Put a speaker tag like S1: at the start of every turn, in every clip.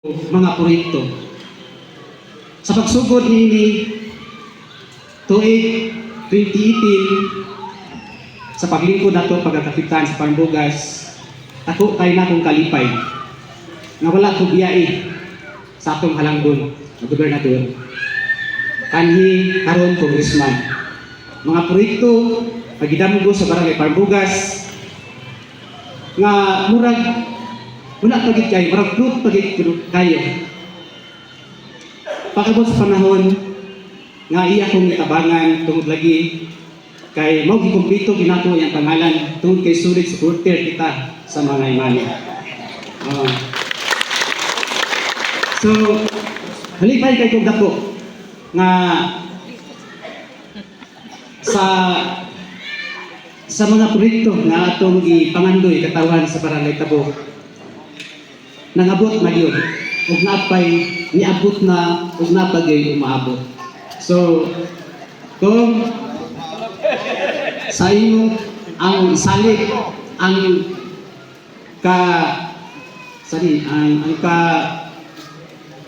S1: mga proyekto. Sa pagsugod ni tuig 2018 sa paglingkod nato pagkakapitan sa Parmbugas, ako kay na kong kalipay na wala ko biyai sa atong halangdon na gobernador kanhi karon congressman. Mga proyekto pagidamgo sa barangay Parmbugas nga murag wala pagit kayo, murag fruit pagit kayo. Pakabot sa panahon nga iya kong itabangan tungod lagi kay mao gikumpleto ginato yang pangalan tungod kay sulit supporter kita sa mga imani. So halipay kay kog dako nga sa mga proyekto nga atong ipangandoy katawan sa barangay Tabo nangabot na yun ug napay niabot na ug napagay umaabot. So kung sa imo ang salig ang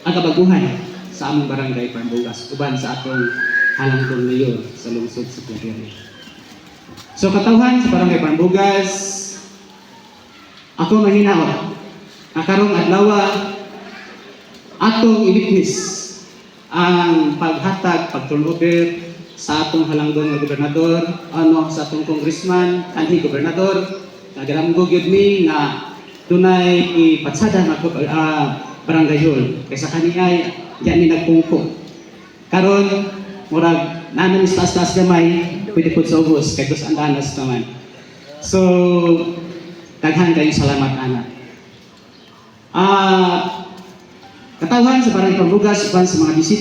S1: kabaguhan sa among barangay Parmbugas uban sa atong halangdon mayor sa lungsod sa Plateria. So katawhan sa barangay Parmbugas, ako mahinaot karong adlaw atong i-witness ang paghatag, pag-turnover sa atong halangdon nga gobernador, sa atong congressman, kanhi gobernador, nagaramgo gyud mi nga dunay ipatsada nga barangay hall kaysa kaniya diyan ni nagpungko. Karon murag nanan taas-taas gamay, pwede pud sa ubos kay kus andanas naman. So daghan kayong salamat ana. Katawan sa barangay Parmbugas uban sa mga bisita